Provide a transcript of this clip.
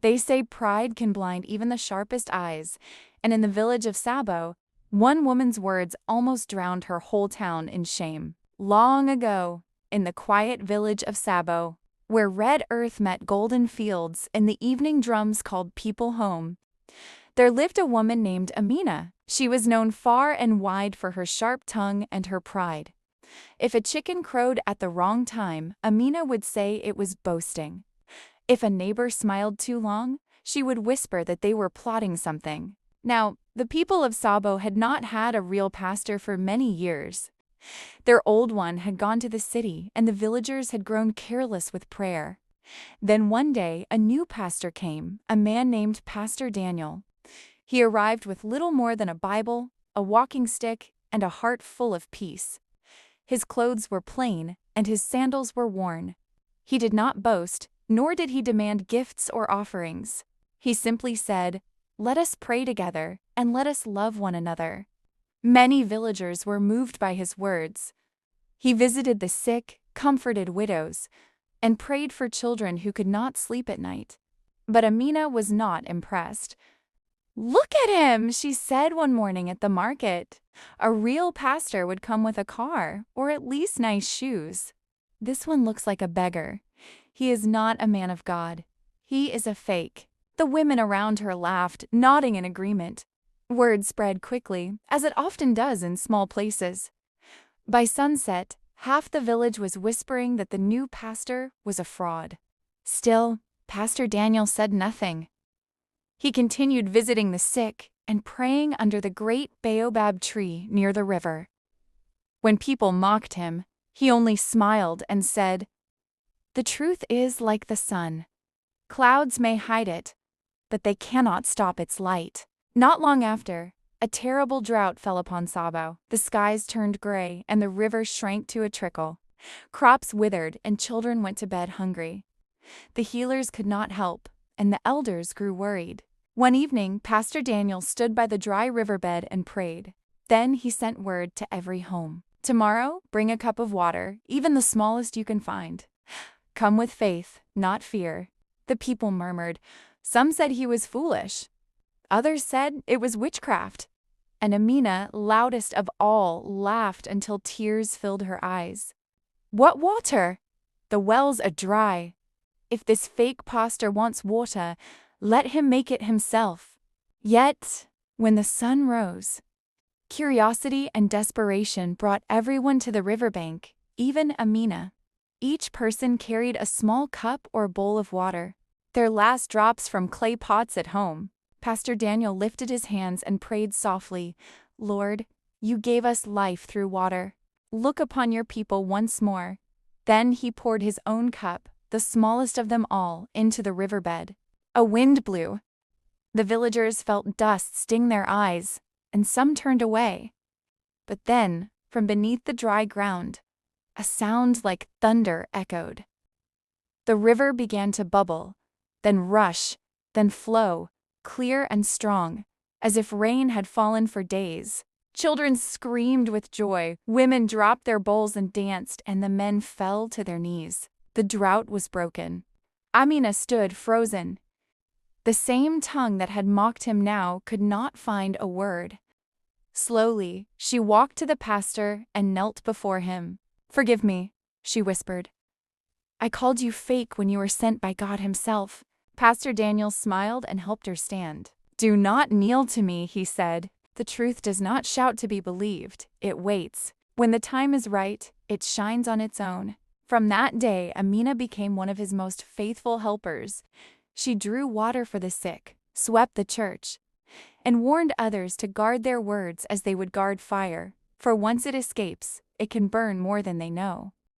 They say pride can blind even the sharpest eyes, and in the village of Sabo, one woman's words almost drowned her whole town in shame. Long ago, in the quiet village of Sabo, where red earth met golden fields and the evening drums called people home, there lived a woman named Amina. She was known far and wide for her sharp tongue and her pride. If a chicken crowed at the wrong time, Amina would say it was boasting. If a neighbor smiled too long, she would whisper that they were plotting something. Now, the people of Sabo had not had a real pastor for many years. Their old one had gone to the city, and the villagers had grown careless with prayer. Then one day, a new pastor came, a man named Pastor Daniel. He arrived with little more than a Bible, a walking stick, and a heart full of peace. His clothes were plain, and his sandals were worn. He did not boast, nor did he demand gifts or offerings. He simply said, "Let us pray together, and let us love one another." Many villagers were moved by his words. He visited the sick, comforted widows, and prayed for children who could not sleep at night. But Amina was not impressed. "Look at him," she said one morning at the market. "A real pastor would come with a car, or at least nice shoes. This one looks like a beggar. He is not a man of God. He is a fake." The women around her laughed, nodding in agreement. Word spread quickly, as it often does in small places. By sunset, half the village was whispering that the new pastor was a fraud. Still, Pastor Daniel said nothing. He continued visiting the sick and praying under the great baobab tree near the river. When people mocked him, he only smiled and said, "The truth is like the sun. Clouds may hide it, but they cannot stop its light." Not long after, a terrible drought fell upon Sabo. The skies turned gray and the river shrank to a trickle. Crops withered and children went to bed hungry. The healers could not help, and the elders grew worried. One evening, Pastor Daniel stood by the dry riverbed and prayed. Then he sent word to every home. "Tomorrow, bring a cup of water, even the smallest you can find. Come with faith, not fear." The people murmured. Some said he was foolish. Others said it was witchcraft. And Amina, loudest of all, laughed until tears filled her eyes. "What water? The wells are dry. If this fake pastor wants water, let him make it himself." Yet, when the sun rose, curiosity and desperation brought everyone to the riverbank, even Amina. Each person carried a small cup or bowl of water, their last drops from clay pots at home. Pastor Daniel lifted his hands and prayed softly, "Lord, you gave us life through water. Look upon your people once more." Then he poured his own cup, the smallest of them all, into the riverbed. A wind blew. The villagers felt dust sting their eyes, and some turned away. But then, from beneath the dry ground, a sound like thunder echoed. The river began to bubble, then rush, then flow, clear and strong, as if rain had fallen for days. Children screamed with joy, women dropped their bowls and danced, and the men fell to their knees. The drought was broken. Amina stood frozen. The same tongue that had mocked him now could not find a word. Slowly, she walked to the pastor and knelt before him. "Forgive me," she whispered. "I called you fake when you were sent by God himself." Pastor Daniel smiled and helped her stand. "Do not kneel to me," he said. "The truth does not shout to be believed. It waits. When the time is right, it shines on its own." From that day, Amina became one of his most faithful helpers. She drew water for the sick, swept the church, and warned others to guard their words as they would guard fire, for once it escapes, it can burn more than they know.